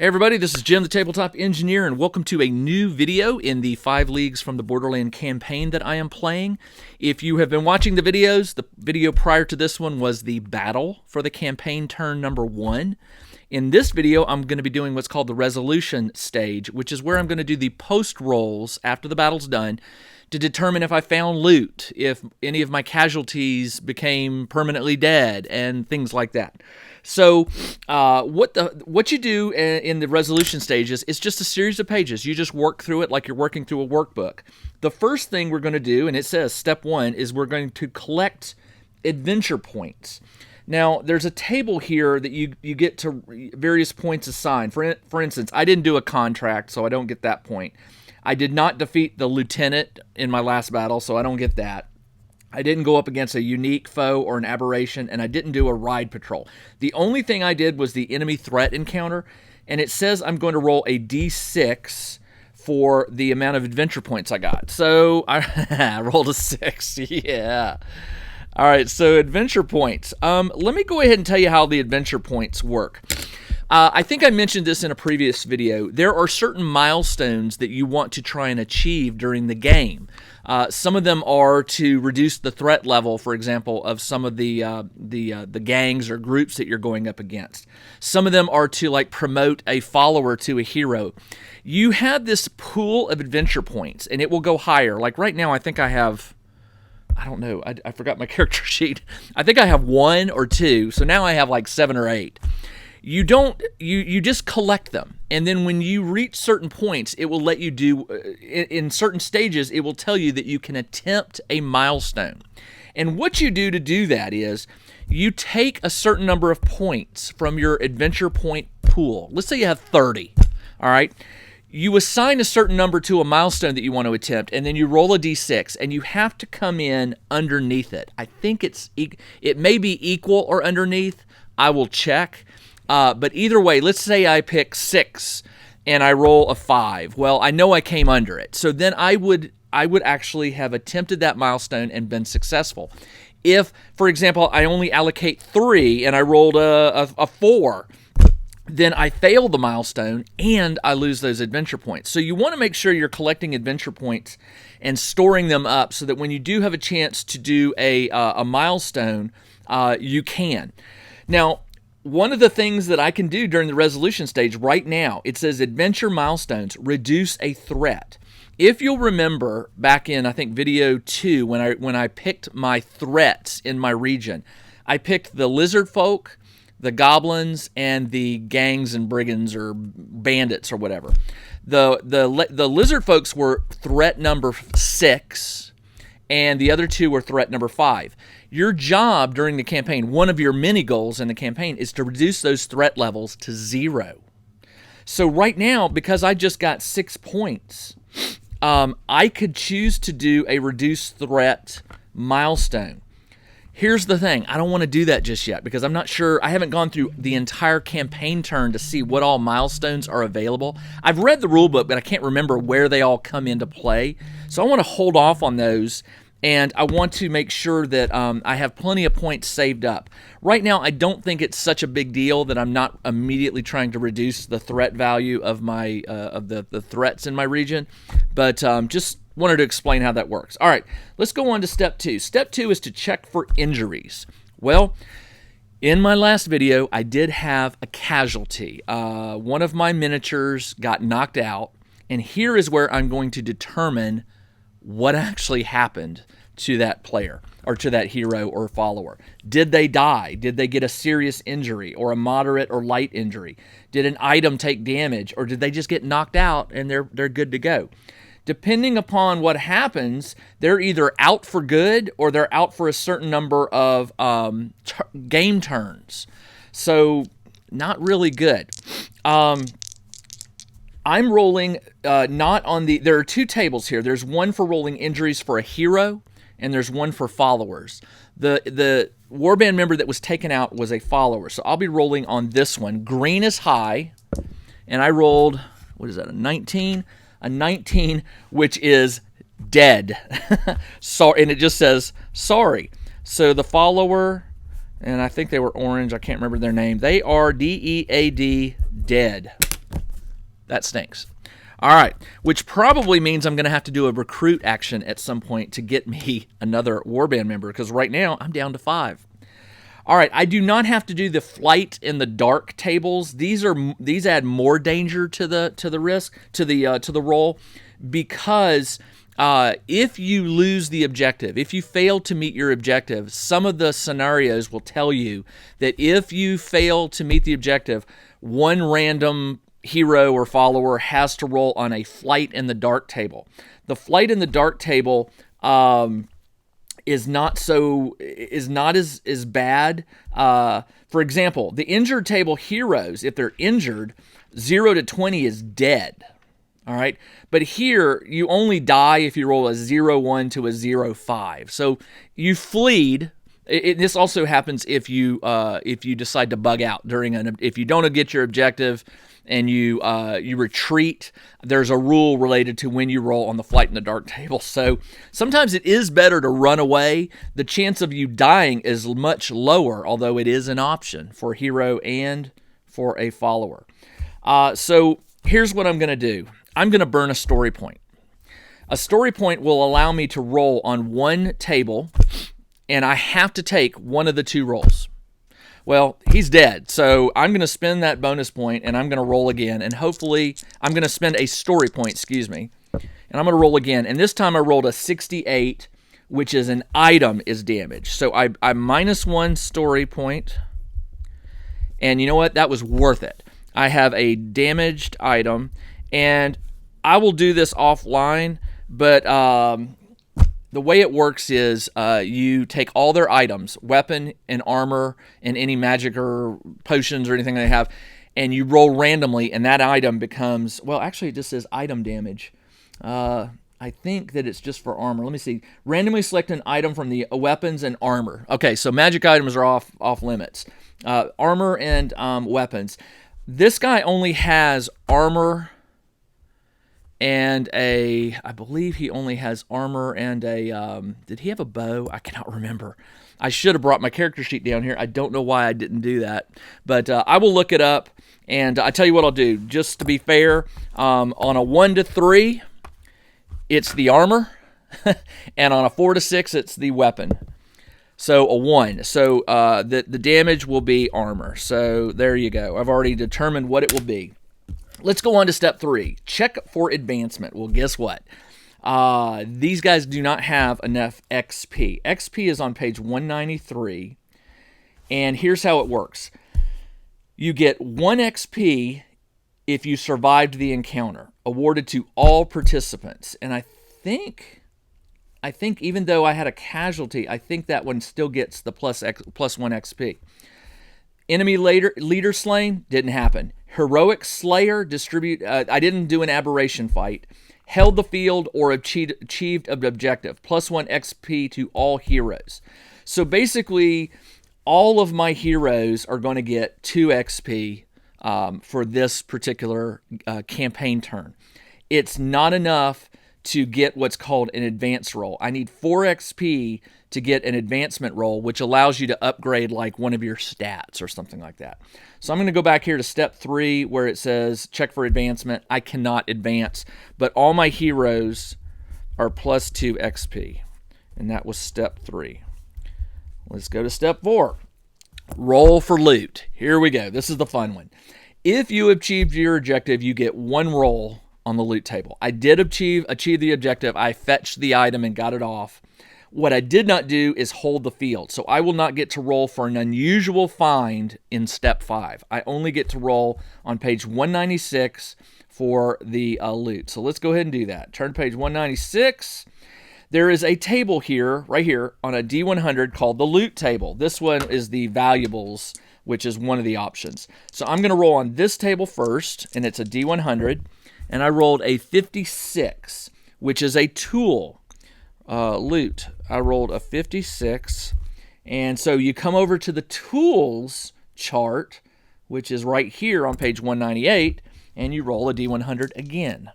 Hey everybody, this is Jim the Tabletop Engineer, and welcome to a new video in the 5 Leagues from the Borderlands campaign that I am playing. If you have been watching the videos, the video prior to this one was the battle for the campaign turn number 1. In this video, I'm going to be doing what's called the resolution stage, which is where I'm going to do the post rolls after the battle's done to determine if I found loot, if any of my casualties became permanently dead, and things like that. So what you do in the resolution stages is just a series of pages. You just work through it like you're working through a workbook. The first thing we're going to do, and it says step 1, is we're going to collect adventure points. Now, there's a table here that you get to various points assigned. For instance, I didn't do a contract, so I don't get that point. I did not defeat the lieutenant in my last battle, so I don't get that. I didn't go up against a unique foe or an aberration, and I didn't do a ride patrol. The only thing I did was the enemy threat encounter, and it says I'm going to roll a d6 for the amount of adventure points I got. So I rolled a 6, yeah. All right, so adventure points. Let me go ahead and tell you how the adventure points work. I think I mentioned this in a previous video. There are certain milestones that you want to try and achieve during the game. Some of them are to reduce the threat level, for example, of some of the gangs or groups that you're going up against. Some of them are to promote a follower to a hero. You have this pool of adventure points, and it will go higher. Like right now, I think I have, I don't know, I forgot my character sheet. I think I have 1 or 2, so now I have like 7 or 8. You just collect them, and then when you reach certain points, it will let you do, in certain stages, it will tell you that you can attempt a milestone. And what you do to do that is, you take a certain number of points from your adventure point pool. Let's say you have 30, all right? You assign a certain number to a milestone that you want to attempt, and then you roll a d6, and you have to come in underneath it. I think it may be equal or underneath. I will check. But either way, let's say I pick 6 and I roll a 5. Well, I know I came under it. So then I would actually have attempted that milestone and been successful. If, for example, I only allocate 3 and I rolled a 4, then I fail the milestone and I lose those adventure points. So you want to make sure you're collecting adventure points and storing them up so that when you do have a chance to do a milestone, you can. Now, one of the things that I can do during the resolution stage right now, it says adventure milestones, reduce a threat. If you'll remember back in, I think, video 2, when I picked my threats in my region, I picked the lizard folk, the goblins, and the gangs and brigands or bandits or whatever. The lizard folks were threat number 6, and the other 2 were threat number 5. Your job during the campaign, one of your mini goals in the campaign, is to reduce those threat levels to 0. So right now, because I just got 6 points, I could choose to do a reduced threat milestone. Here's the thing. I don't want to do that just yet because I'm not sure. I haven't gone through the entire campaign turn to see what all milestones are available. I've read the rulebook, but I can't remember where they all come into play. So I want to hold off on those. And I want to make sure that I have plenty of points saved up. Right now, I don't think it's such a big deal that I'm not immediately trying to reduce the threat value of my the threats in my region. But just wanted to explain how that works. All right, let's go on to step 2. Step 2 is to check for injuries. Well, in my last video, I did have a casualty. One of my miniatures got knocked out, and here is where I'm going to determine what actually happened to that player or to that hero or follower. Did they die? Did they get a serious injury or a moderate or light injury? Did an item take damage, or did they just get knocked out and they're good to go? Depending upon what happens, they're either out for good or they're out for a certain number of game turns. So not really good. I'm rolling not on the... There are 2 tables here. There's one for rolling injuries for a hero, and there's one for followers. The warband member that was taken out was a follower, so I'll be rolling on this one. Green is high, and I rolled, what is that, a 19? A 19, which is dead. Sorry, and it just says, sorry. So the follower, and I think they were orange, I can't remember their name, they are DEAD, dead. That stinks. All right, which probably means I'm going to have to do a recruit action at some point to get me another warband member, because right now I'm down to 5. All right, I do not have to do the flight in the dark tables. These add more danger to the risk to the roll, because if you lose the objective, if you fail to meet your objective, some of the scenarios will tell you that if you fail to meet the objective, one random hero or follower has to roll on a flight in the dark table. The flight in the dark table is not as bad. For example, the injured table heroes, if they're injured, 0 to 20 is dead. All right, but here you only die if you roll a 0-1 to a 0-5. So you fleed. This also happens if you decide to bug out if you don't get your objective and you retreat. There's a rule related to when you roll on the flight in the dark table. So sometimes it is better to run away. The chance of you dying is much lower, although it is an option for a hero and for a follower. So here's what I'm going to do. I'm going to burn a story point. A story point will allow me to roll on one table, and I have to take one of the 2 rolls. Well, he's dead, so I'm going to spend that bonus point, and I'm going to roll again, and hopefully I'm going to spend a story point, and I'm going to roll again, and this time I rolled a 68, which is an item is damaged. So I minus 1 story point, and you know what? That was worth it. I have a damaged item, and I will do this offline, but the way it works is you take all their items, weapon and armor and any magic or potions or anything they have, and you roll randomly, and that item becomes, well, actually it just says item damage. I think that it's just for armor. Let me see. Randomly select an item from the weapons and armor. Okay, so magic items are off limits. Armor and weapons. This guy only has armor and I believe he only has armor and did he have a bow? I cannot remember. I should have brought my character sheet down here. I don't know why I didn't do that. But I will look it up, and I tell you what I'll do. Just to be fair, on a 1 to 3, it's the armor, and on a 4 to 6, it's the weapon. So a 1. So the damage will be armor. So there you go. I've already determined what it will be. Let's go on to step 3. Check for advancement. Well, guess what? These guys do not have enough XP. XP is on page 193. And here's how it works. You get 1 XP if you survived the encounter, awarded to all participants. And I think even though I had a casualty, I think that one still gets the plus 1 XP. Enemy leader slain, didn't happen. Heroic Slayer, I didn't do an aberration fight. Held the field or achieved an objective. Plus 1 XP to all heroes. So basically, all of my heroes are going to get 2 XP for this particular campaign turn. It's not enough to get what's called an advanced roll. I need 4 XP to get an advancement roll, which allows you to upgrade like one of your stats or something like that. So I'm going to go back here to step 3 where it says check for advancement. I cannot advance, but all my heroes are plus 2 XP. And that was step 3. Let's go to step 4. Roll for loot. Here we go. This is the fun one. If you achieved your objective, you get 1 roll on the loot table. I did achieve the objective. I fetched the item and got it off. What I did not do is hold the field. So I will not get to roll for an unusual find in step 5. I only get to roll on page 196 for the loot. So let's go ahead and do that. Turn to page 196. There is a table here, right here, on a D100 called the loot table. This one is the valuables, which is one of the options. So I'm going to roll on this table first, and it's a D100. And I rolled a 56, which is a tool loot. I rolled a 56. And so you come over to the tools chart, which is right here on page 198, and you roll a D100 again.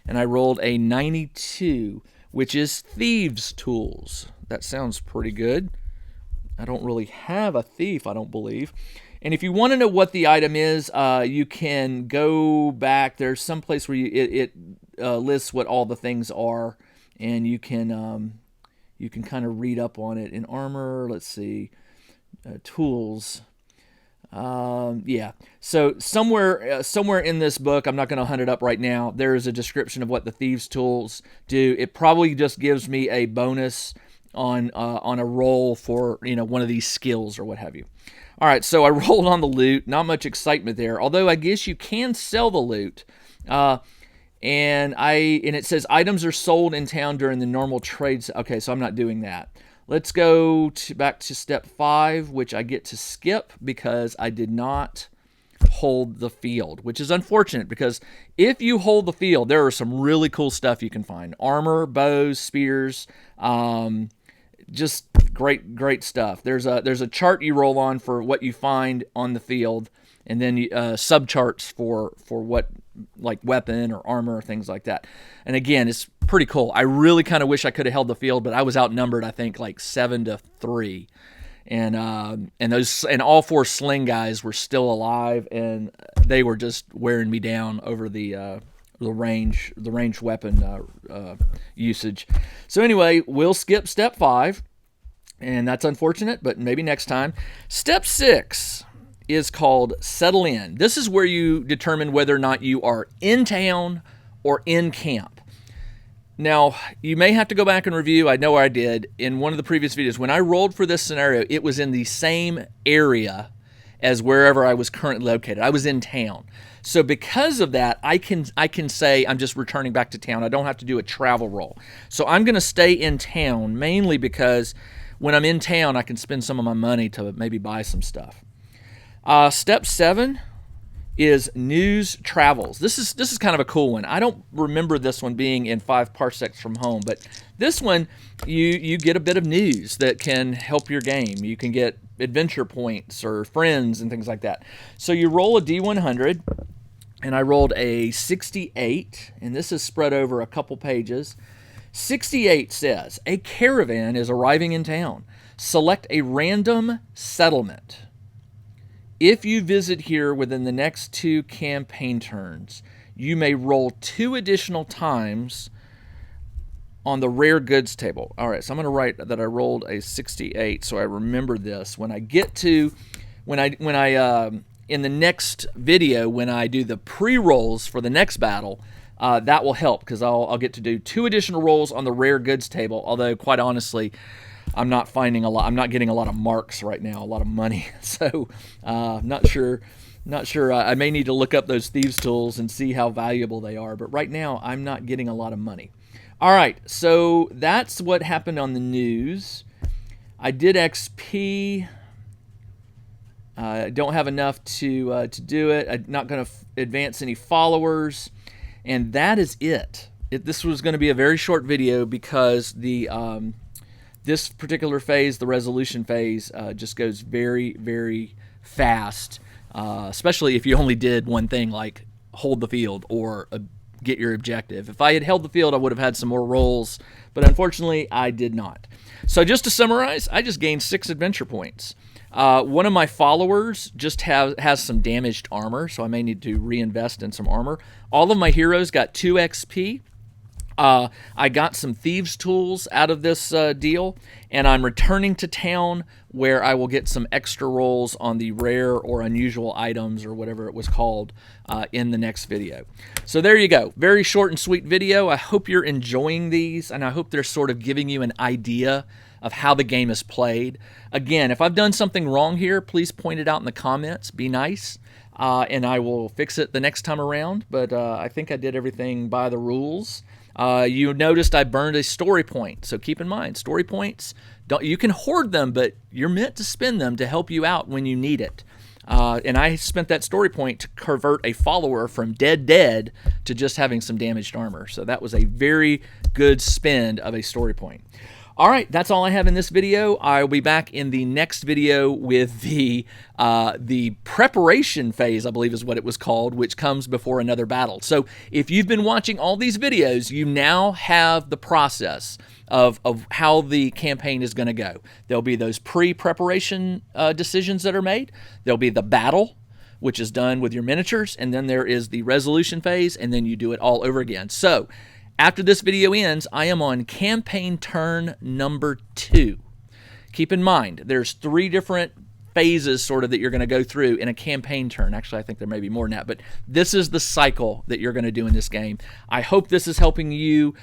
And I rolled a 92, which is thieves tools. That sounds pretty good. I don't really have a thief, I don't believe. And if you want to know what the item is, you can go back. There's some place where it lists what all the things are, and you can kind of read up on it. In armor, let's see, tools. Yeah. So somewhere in this book, I'm not going to hunt it up right now, there is a description of what the thieves' tools do. It probably just gives me a bonus on a roll for one of these skills or what have you. All right, so I rolled on the loot. Not much excitement there, although I guess you can sell the loot. And it says items are sold in town during the normal trades. Okay, so I'm not doing that. Let's go back to step 5, which I get to skip because I did not hold the field, which is unfortunate because if you hold the field, there are some really cool stuff you can find. Armor, bows, spears, just great stuff. There's a chart you roll on for what you find on the field, and then subcharts for what, like weapon or armor or things like that. And again, it's pretty cool. I really kind of wish I could have held the field, but I was outnumbered, I think, like 7-3. And all 4 sling guys were still alive, and they were just wearing me down over the ranged weapon usage. So anyway, we'll skip step 5, and that's unfortunate, but maybe next time. Step 6 is called Settle In. This is where you determine whether or not you are in town or in camp. Now, you may have to go back and review. I know I did in one of the previous videos. When I rolled for this scenario, it was in the same area as wherever I was currently located. I was in town. So because of that, I can say I'm just returning back to town. I don't have to do a travel roll. So I'm going to stay in town mainly because when I'm in town, I can spend some of my money to maybe buy some stuff. Step 7 is news travels. This is kind of a cool one. I don't remember this one being in 5 parsecs from home, but this one you get a bit of news that can help your game. You can get adventure points or friends and things like that. So you roll a D100, and I rolled a 68, and this is spread over a couple pages. 68 says, a caravan is arriving in town. Select a random settlement. If you visit here within the next 2 campaign turns, you may roll 2 additional times on the rare goods table. All right, so I'm going to write that I rolled a 68 so I remember this. When I get to, in the next video, when I do the pre-rolls for the next battle, that will help because I'll get to do 2 additional rolls on the rare goods table, although quite honestly, I'm not finding a lot. I'm not getting a lot of marks right now, a lot of money. So, not sure. I may need to look up those thieves' tools and see how valuable they are. But right now, I'm not getting a lot of money. All right, so that's what happened on the news. I did XP. I don't have enough to do it. I'm not going to advance any followers, and that is it. This was going to be a very short video because this particular phase, the resolution phase, just goes very, very fast, especially if you only did one thing like hold the field or get your objective. If I had held the field, I would have had some more rolls, but unfortunately, I did not. So just to summarize, I just gained 6 adventure points. One of my followers just has some damaged armor, so I may need to reinvest in some armor. All of my heroes got 2 XP. I got some thieves' tools out of this deal, and I'm returning to town where I will get some extra rolls on the rare or unusual items or whatever it was called in the next video. So there you go. Very short and sweet video. I hope you're enjoying these, and I hope they're sort of giving you an idea of how the game is played. Again, if I've done something wrong here, please point it out in the comments. Be nice. And I will fix it the next time around, but I think I did everything by the rules. You noticed I burned a story point, so keep in mind, story points, you can hoard them, but you're meant to spend them to help you out when you need it. And I spent that story point to convert a follower from dead to just having some damaged armor, so that was a very good spend of a story point. All right, that's all I have in this video. I'll be back in the next video with the preparation phase, I believe is what it was called, which comes before another battle. So if you've been watching all these videos, you now have the process of how the campaign is going to go. There'll be those pre-preparation decisions that are made. There'll be the battle, which is done with your miniatures, and then there is the resolution phase, and then you do it all over again. So after this video ends, I am on campaign turn number 2. Keep in mind, there's 3 different phases sort of that you're going to go through in a campaign turn. Actually, I think there may be more than that, but this is the cycle that you're going to do in this game. I hope this is helping you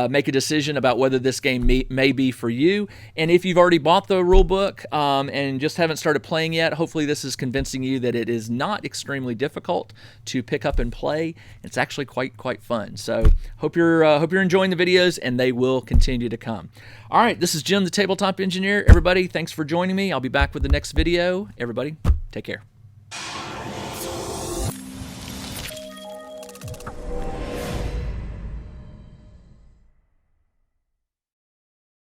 make a decision about whether this game may be for you. And if you've already bought the rule book and just haven't started playing yet, hopefully this is convincing you that it is not extremely difficult to pick up and play. It's actually quite fun. So hope you're enjoying the videos, and they will continue to come. All right, this is Jim, the Tabletop Engineer. Everybody, thanks for joining me. I'll be back with the next video. Everybody, take care.